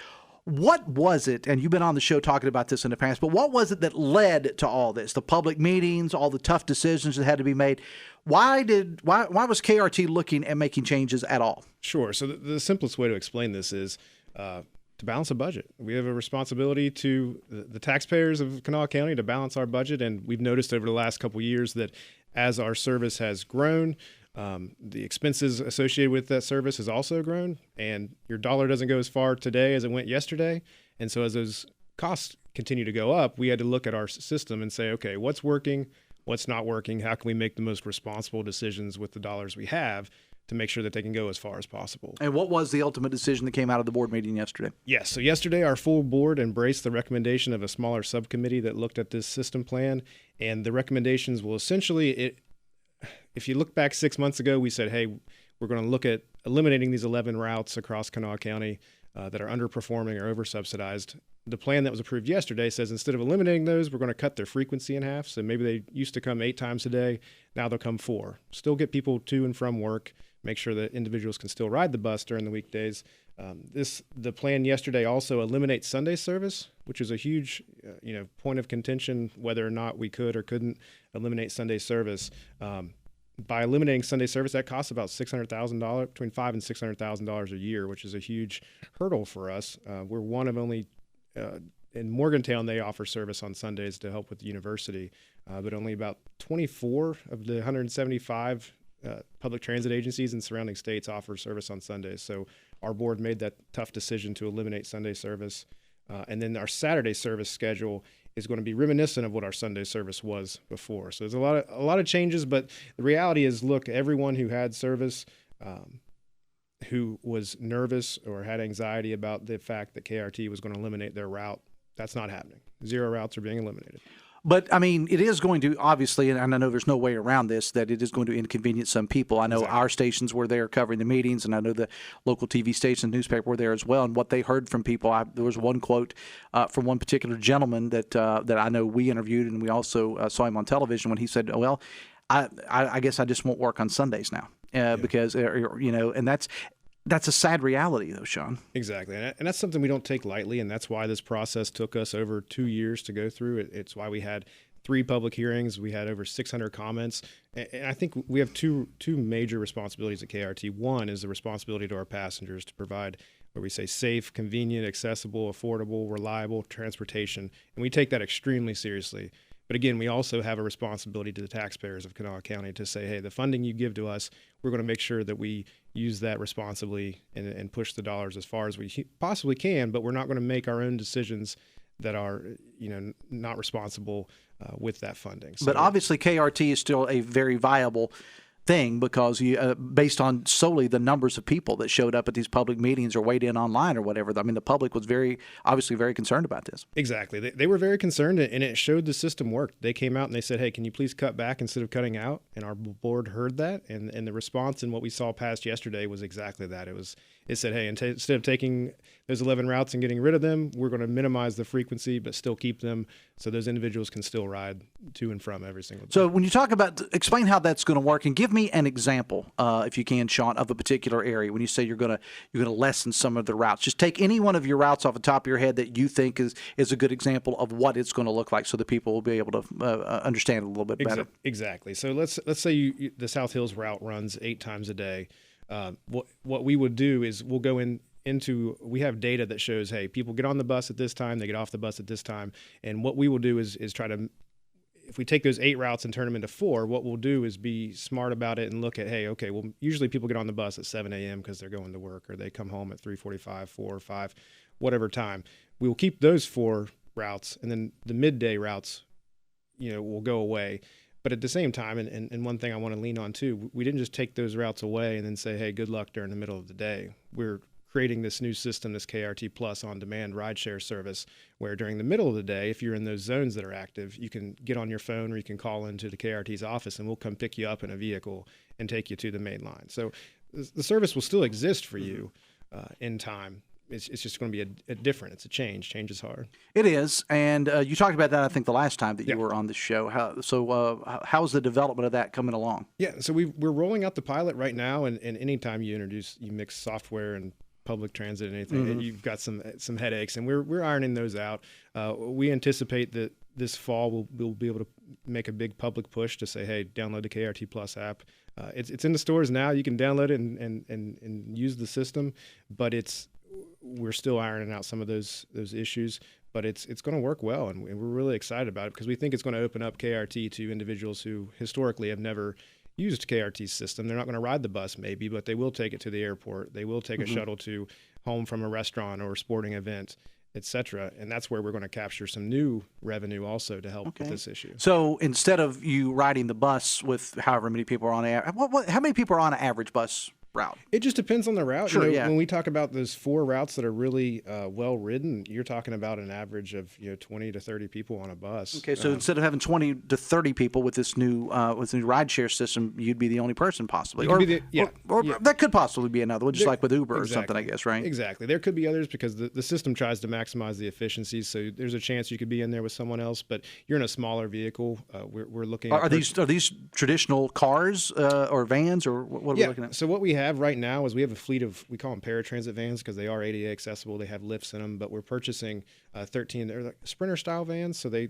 S5: what was it, and you've been on the show talking about this in the past, but what was it that led to all this? The public meetings, all the tough decisions that had to be made. Why was KRT looking at making changes at all?
S1: Sure. So the simplest way to explain this is to balance a budget. We have a responsibility to the taxpayers of Kanawha County to balance our budget, and we've noticed over the last couple of years that as our service has grown, the expenses associated with that service has also grown, and your dollar doesn't go as far today as it went yesterday. And so as those costs continue to go up, we had to look at our system and say, okay, what's working, what's not working, how can we make the most responsible decisions with the dollars we have to make sure that they can go as far as possible.
S5: And what was the ultimate decision that came out of the board meeting yesterday?
S1: Yes, so yesterday our full board embraced the recommendation of a smaller subcommittee that looked at this system plan, and the recommendations will essentially, if you look back 6 months ago, we said, hey, we're going to look at eliminating these 11 routes across Kanawha County that are underperforming or oversubsidized. The plan that was approved yesterday says instead of eliminating those, we're going to cut their frequency in half. So maybe they used to come 8 times a day. Now they'll come 4. Still get people to and from work, make sure that individuals can still ride the bus during the weekdays. The plan yesterday also eliminates Sunday service, which is a huge point of contention whether or not we could or couldn't eliminate Sunday service. By eliminating Sunday service, that costs about $600,000, between $500,000 and $600,000 a year, which is a huge hurdle for us. We're one of only, in Morgantown, they offer service on Sundays to help with the university, but only about 24 of the 175 public transit agencies in surrounding states offer service on Sundays. So our board made that tough decision to eliminate Sunday service. And then our Saturday service schedule is going to be reminiscent of what our Sunday service was before. So there's a lot of changes, but the reality is, look, everyone who had service, who was nervous or had anxiety about the fact that KRT was going to eliminate their route, that's not happening. 0 routes are being eliminated.
S5: But, I mean, it is going to, obviously, and I know there's no way around this, that it is going to inconvenience some people. I know our stations were there covering the meetings, and I know the local TV station and newspaper were there as well. And what they heard from people, there was one quote from one particular gentleman that I know we interviewed, and we also saw him on television when he said, well, I guess I just won't work on Sundays now because, and that's a sad reality, though, Sean.
S1: Exactly. And that's something we don't take lightly, and that's why this process took us over 2 years to go through. It's why we had 3 public hearings. We had over 600 comments. And I think we have two major responsibilities at KRT. One is the responsibility to our passengers to provide what we say safe, convenient, accessible, affordable, reliable transportation. And we take that extremely seriously. But again, we also have a responsibility to the taxpayers of Kanawha County to say, hey, the funding you give to us, we're going to make sure that we use that responsibly and push the dollars as far as we possibly can, but we're not going to make our own decisions that are, not responsible with that funding. So,
S5: but obviously KRT is still a very viable thing because based on solely the numbers of people that showed up at these public meetings or weighed in online or whatever. I mean, the public was obviously very concerned about this.
S1: Exactly. They were very concerned, and it showed the system worked. They came out and they said, hey, can you please cut back instead of cutting out? And our board heard that, and the response and what we saw passed yesterday was exactly that. It said, hey, instead of taking those 11 routes and getting rid of them, we're going to minimize the frequency but still keep them so those individuals can still ride to and from every single day.
S5: So when you talk about, explain how that's going to work, and give me an example, if you can, Sean, of a particular area when you say you're going to lessen some of the routes. Just take any one of your routes off the top of your head that you think is a good example of what it's going to look like so that people will be able to understand it a little bit better.
S1: Exactly. So let's say the South Hills route runs 8 times a day. What we would do is we'll go into we have data that shows, hey, people get on the bus at this time, they get off the bus at this time, and what we will do is try to, if we take those 8 routes and turn them into 4, what we'll do is be smart about it and look at, hey, okay, well, usually people get on the bus at 7 a.m. because they're going to work, or they come home at 3:45, 4 or 5, whatever time. We will keep those 4 routes, and then the midday routes, will go away. But at the same time, and one thing I want to lean on too, we didn't just take those routes away and then say, hey, good luck during the middle of the day. We're creating this new system, this KRT Plus on-demand rideshare service, where during the middle of the day, if you're in those zones that are active, you can get on your phone or you can call into the KRT's office and we'll come pick you up in a vehicle and take you to the main line. So the service will still exist for you in time. it's just going to be a different. It's a change. Change is hard.
S5: It is, and you talked about that, I think, the last time that you were on the show. How's the development of that coming along?
S1: Yeah, so we're rolling out the pilot right now, and anytime you mix software and public transit and anything, you've got some headaches, and we're ironing those out. We anticipate that this fall we'll be able to make a big public push to say, hey, download the KRT Plus app. It's in the stores now. You can download it and use the system, but we're still ironing out some of those issues. But it's going to work well, and we're really excited about it because we think it's going to open up KRT to individuals who historically have never used KRT's system. They're not going to ride the bus maybe, but they will take it to the airport. They will take a shuttle to home from a restaurant or a sporting event, etc. And that's where we're going to capture some new revenue also to help with this issue.
S5: So instead of you riding the bus with however many people are on how many people are on an average bus route?
S1: It just depends on the route.
S5: Sure,
S1: When we talk about those 4 routes that are really well ridden, you're talking about an average of 20 to 30 people on a bus.
S5: Okay, so instead of having 20 to 30 people with this new rideshare system, you'd be the only person possibly, or that could possibly be another one, just like with Uber or something, I guess, right?
S1: Exactly. There could be others because the system tries to maximize the efficiencies. So there's a chance you could be in there with someone else, but you're in a smaller vehicle. We're looking at
S5: are these traditional cars or vans, or what are we looking at?
S1: So what we have right now is we have a fleet of, we call them paratransit vans because they are ADA accessible. They have lifts in them, but we're purchasing 13. They're like Sprinter style vans, so they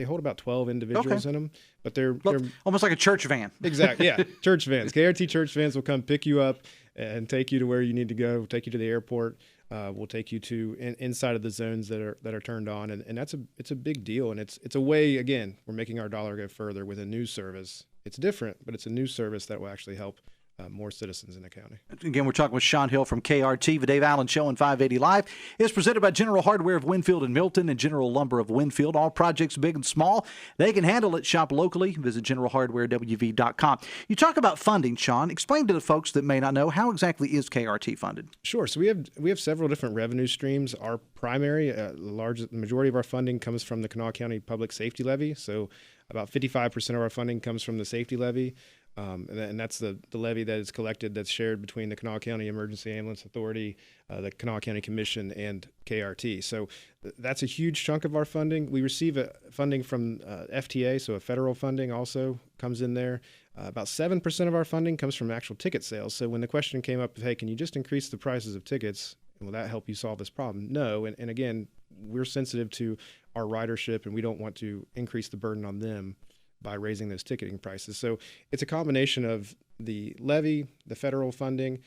S1: hold about 12 individuals in them, but they're
S5: almost like a church van.
S1: Exactly, yeah, church vans. KRT church vans will come pick you up and take you to where you need to go, take you to the airport. We'll take you to inside of the zones that are turned on, and it's a big deal, and it's a way, again, we're making our dollar go further with a new service. It's different, but it's a new service that will actually help more citizens in the county.
S5: Again, we're talking with Sean Hill from KRT. The Dave Allen Show on 580 Live is presented by General Hardware of Winfield and Milton and General Lumber of Winfield. All projects, big and small, they can handle it. Shop locally. Visit generalhardwarewv.com. You talk about funding, Sean. Explain to the folks that may not know, how exactly is KRT funded?
S1: Sure. So we have several different revenue streams. Our primary, the majority of our funding comes from the Kanawha County Public Safety Levy. So about 55% of our funding comes from the safety levy. And that's the levy that is collected that's shared between the Kanawha County Emergency Ambulance Authority, the Kanawha County Commission, and KRT. So that's a huge chunk of our funding. We receive funding from FTA, so a federal funding also comes in there. About 7% of our funding comes from actual ticket sales. So when the question came up of, hey, can you just increase the prices of tickets? Will that help you solve this problem? No. And again, we're sensitive to our ridership, and we don't want to increase the burden on them by raising those ticketing prices. So it's a combination of the levy, the federal funding,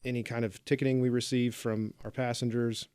S1: any kind of ticketing we receive from our passengers,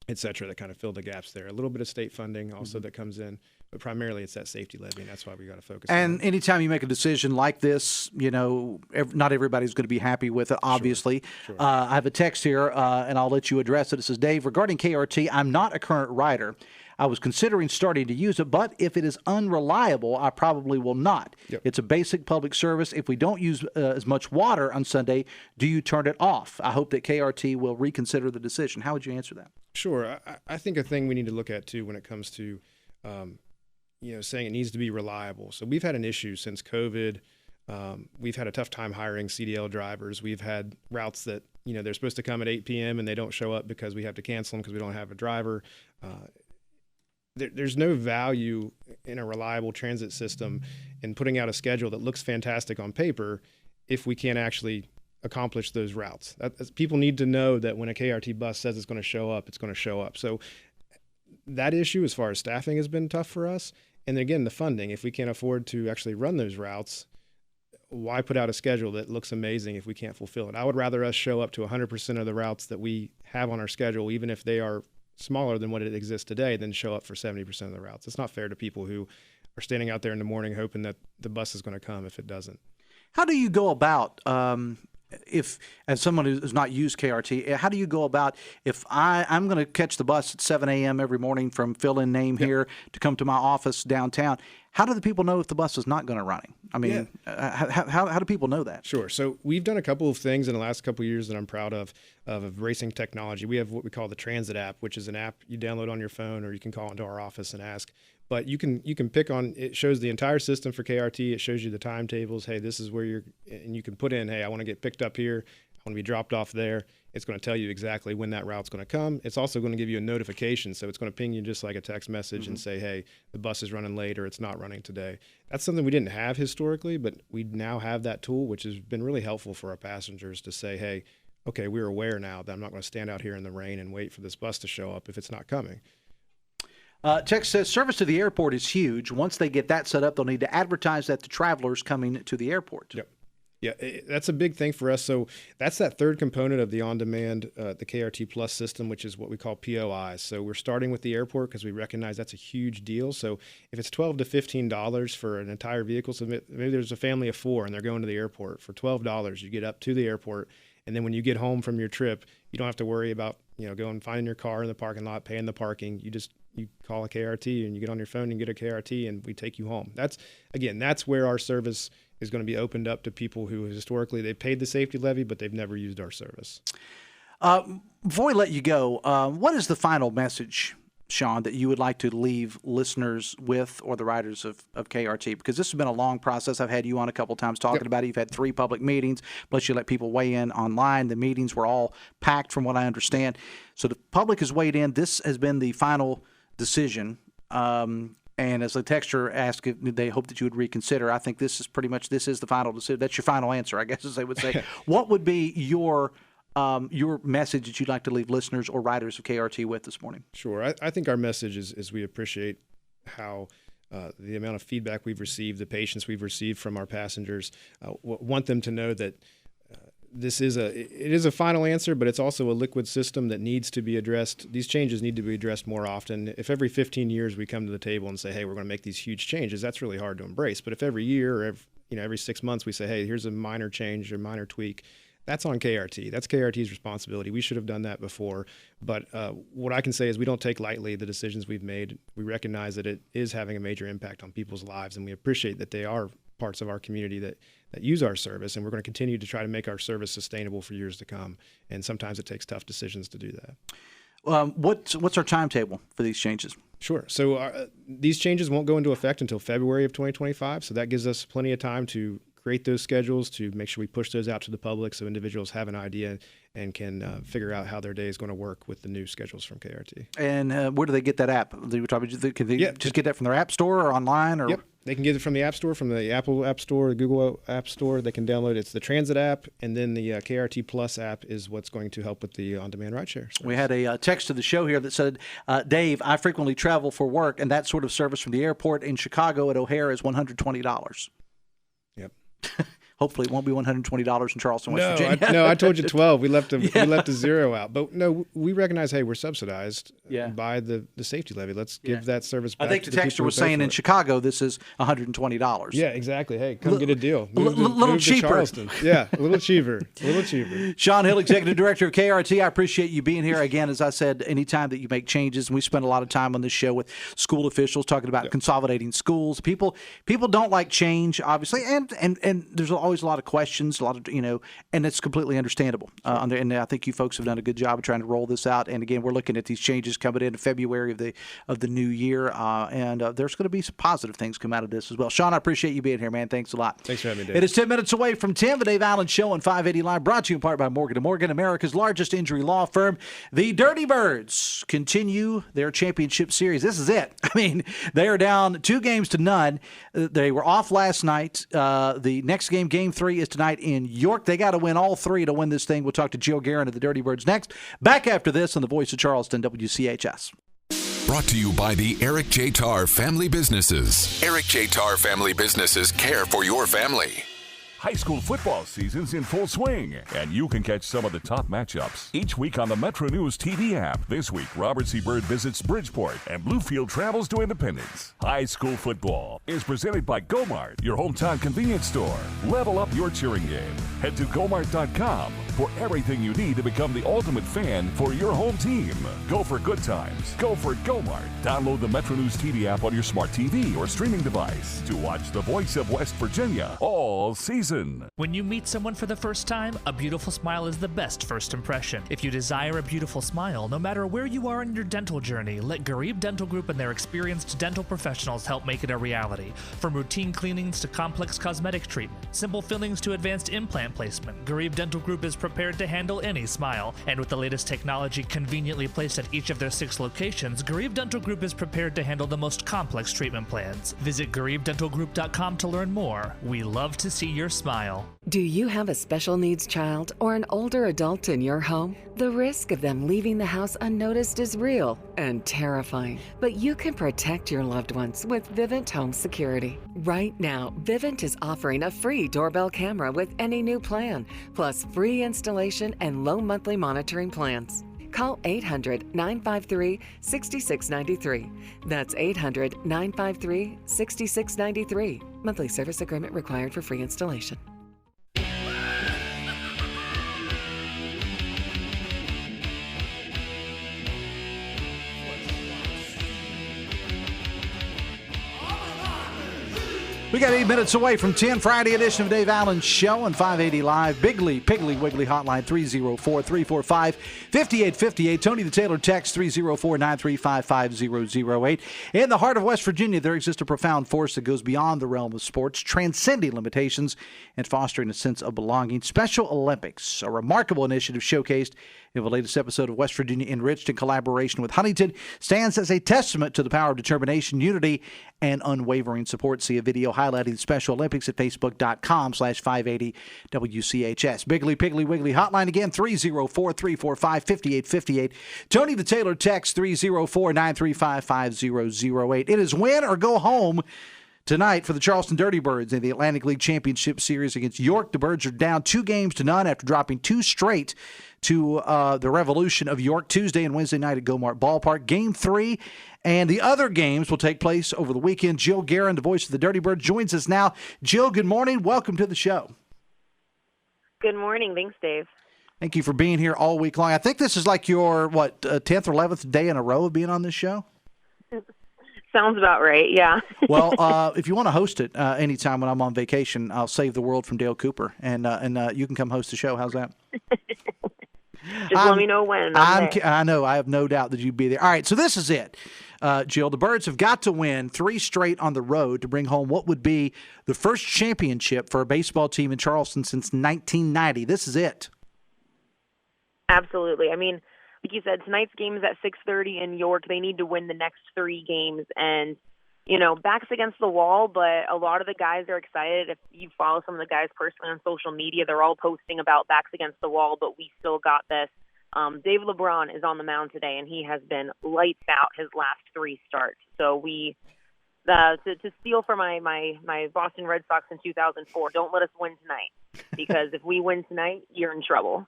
S1: et cetera, that kind of fill the gaps there. A little bit of state funding also that comes in, but primarily it's that safety levy, and that's why we got to focus on it.
S5: And anytime you make a decision like this, not everybody's going to be happy with it, obviously. Sure. I have a text here, and I'll let you address it. It says, Dave, regarding KRT, I'm not a current rider. I was considering starting to use it, but if it is unreliable, I probably will not. Yep. It's a basic public service. If we don't use as much water on Sunday, do you turn it off? I hope that KRT will reconsider the decision. How would you answer that?
S1: Sure. I think a thing we need to look at, too, when it comes to saying it needs to be reliable. So we've had an issue since COVID. We've had a tough time hiring CDL drivers. We've had routes that, they're supposed to come at 8 p.m. and they don't show up because we have to cancel them because we don't have a driver. There's no value in a reliable transit system in putting out a schedule that looks fantastic on paper if we can't actually accomplish those routes. People need to know that when a KRT bus says it's going to show up, it's going to show up. So that issue as far as staffing has been tough for us. And again, the funding, if we can't afford to actually run those routes, why put out a schedule that looks amazing if we can't fulfill it? I would rather us show up to 100% of the routes that we have on our schedule, even if they are smaller than what it exists today, than show up for 70% of the routes. It's not fair to people who are standing out there in the morning hoping that the bus is going to come if it doesn't.
S5: How do you go about, if, as someone who's not used KRT, how do you go about if I'm going to catch the bus at 7 a.m. every morning from fill-in name here to come to my office downtown? How do the people know if the bus is not going to running? I mean, how do people know that?
S1: Sure. So we've done a couple of things in the last couple of years that I'm proud of racing technology. We have what we call the Transit app, which is an app you download on your phone, or you can call into our office and ask. But you can pick on, it shows the entire system for KRT. It shows you the timetables. Hey, this is where and you can put in, hey, I want to get picked up here. I want to be dropped off there. It's going to tell you exactly when that route's going to come. It's also going to give you a notification, so it's going to ping you just like a text message and say, hey, the bus is running late or it's not running today. That's something we didn't have historically, but we now have that tool, which has been really helpful for our passengers to say, hey, okay, we're aware now that I'm not going to stand out here in the rain and wait for this bus to show up if it's not coming.
S5: Text says service to the airport is huge. Once they get that set up, they'll need to advertise that to travelers coming to the airport.
S1: Yep. Yeah, that's a big thing for us. So that's that third component of the on-demand, the KRT Plus system, which is what we call POIs. So we're starting with the airport because we recognize that's a huge deal. So if it's $12 to $15 for an entire vehicle, so maybe there's a family of 4 and they're going to the airport. For $12, you get up to the airport, and then when you get home from your trip, you don't have to worry about going finding your car in the parking lot, paying the parking. You call a KRT and you get on your phone and get a KRT, and we take you home. That's where our service is going to be opened up to people who historically they've paid the safety levy, but they've never used our service.
S5: Before we let you go, what is the final message, Sean, that you would like to leave listeners with or the riders of KRT? Because this has been a long process. I've had you on a couple times talking about it. You've had 3 public meetings, plus you let people weigh in online. The meetings were all packed from what I understand. So the public has weighed in. This has been the final decision. And as the texter asked if they hope that you would reconsider, I think this is the final decision. That's your final answer, I guess, as they would say. What would be your message that you'd like to leave listeners or riders of KRT with this morning?
S1: Sure. I think our message is we appreciate how the amount of feedback we've received, the patience we've received from our passengers. Want them to know that it is a final answer, but it's also a liquid system that needs to be addressed. These changes need to be addressed more often. If every 15 years we come to the table and say, hey, we're going to make these huge changes, that's really hard to embrace. But if every year or every 6 months we say, hey, here's a minor change or minor tweak, that's on KRT. That's KRT's responsibility. We should have done that before. But what I can say is we don't take lightly the decisions we've made. We recognize that it is having a major impact on people's lives, and we appreciate that they are parts of our community that use our service, and we're going to continue to try to make our service sustainable for years to come. And sometimes it takes tough decisions to do that.
S5: What's our timetable for these changes?
S1: Sure. So these changes won't go into effect until February of 2025. So that gives us plenty of time to create those schedules, to make sure we push those out to the public so individuals have an idea and can figure out how their day is going to work with the new schedules from KRT.
S5: And where do they get that app? Can they just get that from their app store or online? Or?
S1: Yep. They can get it from the App Store, from the Apple App Store, the Google App Store. They can download it. It's the Transit app, and then the KRT Plus app is what's going to help with the on-demand rideshare service.
S5: We had a text to the show here that said, Dave, I frequently travel for work, and that sort of service from the airport in Chicago at O'Hare is $120.
S1: Yep.
S5: Hopefully it won't be $120 in Charleston, West Virginia.
S1: No, I told you 12. We left a zero out. But no, we recognize, hey, we're subsidized by the safety levy. Let's give that service back.
S5: I think the texter was saying in Chicago this is $120.
S1: Yeah, exactly. Hey, come get a deal.
S5: Little cheaper.
S1: Yeah, a little cheaper.
S5: Sean Hill, Executive Director of KRT, I appreciate you being here. Again, as I said, anytime that you make changes, and we spend a lot of time on this show with school officials talking about consolidating schools. People don't like change, obviously, and there's always a lot of questions, and it's completely understandable. And I think you folks have done a good job of trying to roll this out. And again, we're looking at these changes coming in February of the new year, and there's going to be some positive things come out of this as well. Sean, I appreciate you being here, man. Thanks a lot.
S1: Thanks for having me, Dave.
S5: It is 10 minutes away from 10. The Dave Allen Show on 580 Live, brought to you in part by Morgan & Morgan, America's largest injury law firm. The Dirty Birds continue their championship series. This is it. I mean, they are down 2-0. They were off last night. The next game, Game 3, is tonight in York. They got to win all 3 to win this thing. We'll talk to Jill Gearin of the Dirty Birds next. Back after this on the Voice of Charleston, WCHS.
S2: Brought to you by the Eric J. Tarr Family Businesses. Eric J. Tarr Family Businesses care for your family.
S9: High school football season's in full swing, and you can catch some of the top matchups each week on the Metro News TV app. This week, Robert C. Byrd visits Bridgeport, and Bluefield travels to Independence. High school football is presented by Go-Mart, your hometown convenience store. Level up your cheering game. Head to GoMart.com for everything you need to become the ultimate fan for your home team. Go for good times. Go for Go-Mart. Download the Metro News TV app on your smart TV or streaming device to watch the voice of West Virginia all season season.
S3: When you meet someone for the first time, a beautiful smile is the best first impression. If you desire a beautiful smile, no matter where you are in your dental journey, let Garib Dental Group and their experienced dental professionals help make it a reality. From routine cleanings to complex cosmetic treatment, simple fillings to advanced implant placement, Garib Dental Group is prepared to handle any smile. And with the latest technology conveniently placed at each of their 6 locations, Garib Dental Group is prepared to handle the most complex treatment plans. Visit GaribDentalGroup.com to learn more. We love to see your smile.
S22: Do you have a special needs child or an older adult in your home? The risk of them leaving the house unnoticed is real and terrifying, but you can protect your loved ones with Vivint Home Security. Right now, Vivint is offering a free doorbell camera with any new plan, plus free installation and low monthly monitoring plans. Call 800-953-6693. That's 800-953-6693. Monthly service agreement required for free installation.
S5: We got 8 minutes away from 10, Friday edition of Dave Allen's Show on 580 Live. Piggly Wiggly Hotline 304-345-5858. Tony the Taylor text 304-935-5008. In the heart of West Virginia, there exists a profound force that goes beyond the realm of sports, transcending limitations and fostering a sense of belonging. Special Olympics, a remarkable initiative showcased in the latest episode of West Virginia Enriched in collaboration with Huntington, stands as a testament to the power of determination, unity, and unwavering support. See a video highlighting the Special Olympics at facebook.com/580WCHS. Piggly Wiggly Hotline again, 304-345-5858. Tony the Taylor text 304-935-5008. It is win or go home tonight for the Charleston Dirty Birds in the Atlantic League Championship Series against York. The Birds are down 2-0 after dropping 2 straight to the Revolution of York Tuesday and Wednesday night at Gomart Ballpark. Game 3 and the other games will take place over the weekend. Jill Gearin, the voice of the Dirty Birds, joins us now. Jill, good morning. Welcome to the show.
S23: Good morning. Thanks, Dave.
S5: Thank you for being here all week long. I think this is like your, 10th or 11th day in a row of being on this show?
S23: Sounds about right, yeah.
S5: Well, if you want to host it anytime when I'm on vacation, I'll save the world from Dale Cooper, and you can come host the show. How's that?
S23: Just let me know when.
S5: I know. I have no doubt that you'd be there. All right, so this is it, Jill. The Birds have got to win 3 straight on the road to bring home what would be the first championship for a baseball team in Charleston since 1990. This is it.
S23: Absolutely. I mean, like you said, tonight's game is at 6:30 in York. They need to win the next 3 games. And, backs against the wall, but a lot of the guys are excited. If you follow some of the guys personally on social media, they're all posting about backs against the wall, but we still got this. Dave LeBron is on the mound today, and he has been lights out his last 3 starts. So we to steal from my Boston Red Sox in 2004, don't let us win tonight, because if we win tonight, you're in trouble.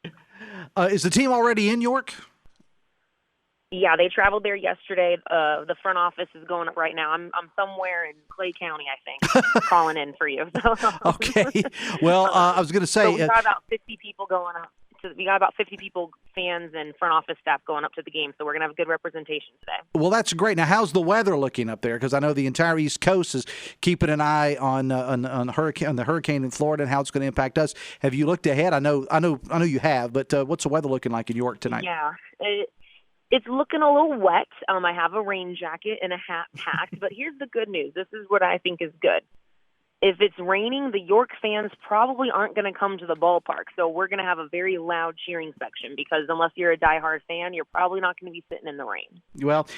S5: Is the team already in York?
S23: Yeah, they traveled there yesterday. The front office is going up right now. I'm somewhere in Clay County, I think, calling in for you.
S5: Okay. Well, I was going to say,
S23: so we got about 50 people going up. We got about 50 people, fans and front office staff going up to the game, so we're going to have a good representation today.
S5: Well, that's great. Now, how's the weather looking up there? Because I know the entire East Coast is keeping an eye on the hurricane in Florida and how it's going to impact us. Have you looked ahead? I know you have, but what's the weather looking like in York tonight?
S23: Yeah, it's looking a little wet. I have a rain jacket and a hat packed, but here's the good news. This is what I think is good. If it's raining, the York fans probably aren't going to come to the ballpark, so we're going to have a very loud cheering section, because unless you're a diehard fan, you're probably not going to be sitting in the rain.
S5: Well,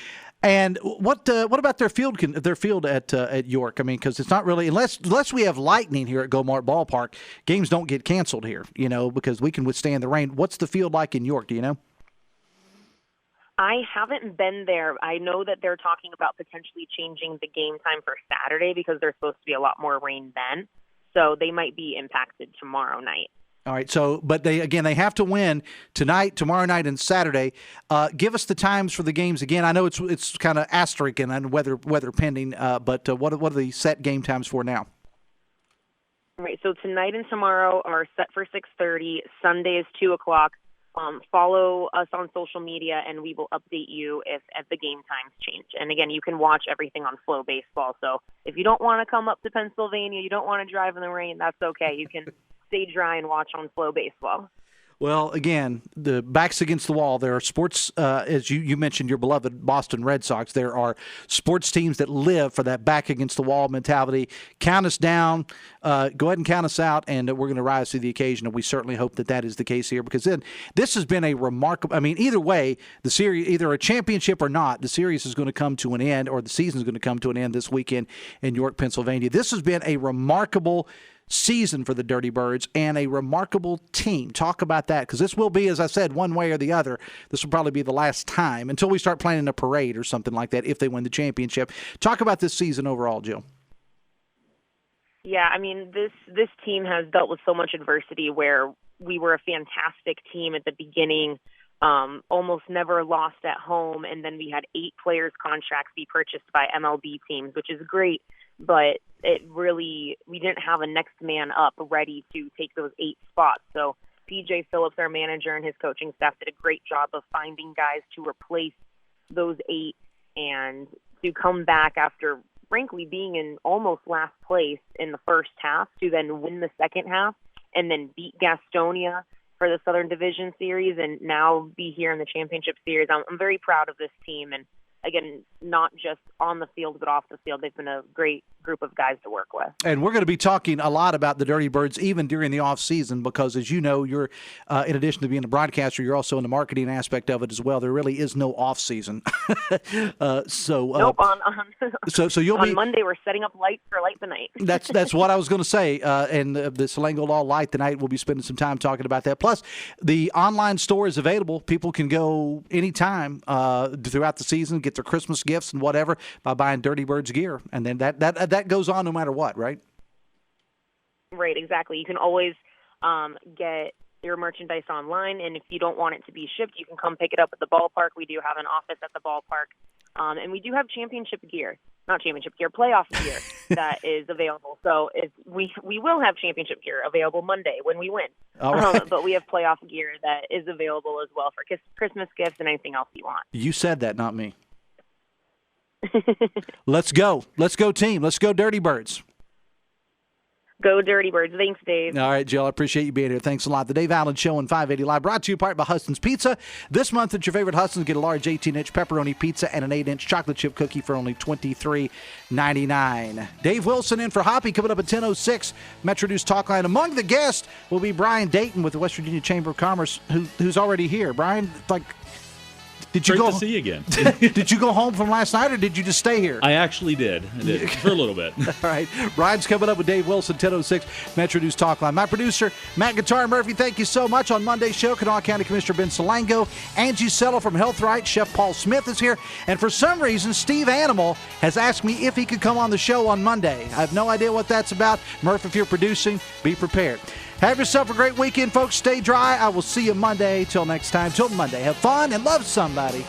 S5: and what about their field at York? I mean, because it's not really, unless we have lightning here at Gomart Ballpark, games don't get canceled here, because we can withstand the rain. What's the field like in York? Do you know?
S23: I haven't been there. I know that they're talking about potentially changing the game time for Saturday because there's supposed to be a lot more rain then. So they might be impacted tomorrow night.
S5: All right. So, but they have to win tonight, tomorrow night, and Saturday. Give us the times for the games again. I know it's kind of asterisk and weather pending, but what are the set game times for now?
S23: All right. So tonight and tomorrow are set for 6:30. Sunday is 2:00. follow us on social media, and we will update you if the game times change. And again, you can watch everything on Flow Baseball. So if you don't want to come up to Pennsylvania, you don't want to drive in the rain, that's okay. You can stay dry and watch on Flow Baseball.
S5: Well, again, the backs against the wall. There are sports, as you mentioned, your beloved Boston Red Sox. There are sports teams that live for that back against the wall mentality. Count us down. Go ahead and count us out, and we're going to rise to the occasion. And we certainly hope that is the case here, because then this has been a remarkable. I mean, either way, the series, either a championship or not, the series is going to come to an end, or the season is going to come to an end this weekend in York, Pennsylvania. This has been a remarkable season for the Dirty Birds and a remarkable team. Talk about that, because this will be, as I said, one way or the other. This will probably be the last time until we start planning a parade or something like that if they win the championship. Talk about this season overall, Jill.
S23: Yeah, I mean, this team has dealt with so much adversity, where we were a fantastic team at the beginning, almost never lost at home, and then we had 8 players' contracts be purchased by MLB teams, which is great, but we didn't have a next man up ready to take those 8 spots. So PJ Phillips, our manager, and his coaching staff did a great job of finding guys to replace those 8 and to come back after, frankly, being in almost last place in the first half, to then win the second half and then beat Gastonia for the Southern Division Series and now be here in the championship series. I'm very proud of this team, and again, not just on the field, but off the field. They've been a great group of guys to work with.
S5: And we're going to be talking a lot about the Dirty Birds even during the off season, because, as you know, you're in addition to being a broadcaster, you're also in the marketing aspect of it as well. There really is no off season.
S23: Nope. So
S5: you'll
S23: on
S5: be
S23: Monday. We're setting up lights for Light the Night.
S5: That's what I was going to say. And the Salango Law Light tonight, we'll be spending some time talking about that. Plus, the online store is available. People can go anytime throughout the season, get their Christmas gifts and whatever by buying Dirty Birds gear, and then that goes on no matter what, right?
S23: Right, exactly. You can always get your merchandise online, and if you don't want it to be shipped, you can come pick it up at the ballpark. We do have an office at the ballpark, and we do have playoff gear that is available. So we will have championship gear available Monday when we win.
S5: All right.
S23: But we have playoff gear that is available as well for Christmas gifts and anything else you want.
S5: You said that, not me. Let's go, team. Let's go, Dirty Birds.
S23: Go Dirty Birds. Thanks, Dave.
S5: All right, Jill, I appreciate you being here. Thanks a lot. The Dave Allen Show on 580 Live, brought to you in part by Huston's Pizza. This month at your favorite Huston's, get a large 18-inch pepperoni pizza and an 8-inch chocolate chip cookie for only $23.99. Dave Wilson in for Hoppy coming up at 10:06. Metro News Talk Line. Among the guests will be Brian Dayton with the West Virginia Chamber of Commerce, who's already here. Brian, did you
S4: Great to see you again.
S5: Did you go home from last night, or did you just stay here?
S4: I actually did. For a little bit.
S5: All right. Brian's coming up with Dave Wilson, 10:06, Metro News Talk Line. My producer, Matt Guitar Murphy, thank you so much. On Monday's show, Kanawha County Commissioner Ben Salango, Angie Settle from Health Right, Chef Paul Smith is here. And for some reason, Steve Animal has asked me if he could come on the show on Monday. I have no idea what that's about. Murph, if you're producing, be prepared. Have yourself a great weekend, folks. Stay dry. I will see you Monday. Till next time. Till Monday. Have fun and love somebody.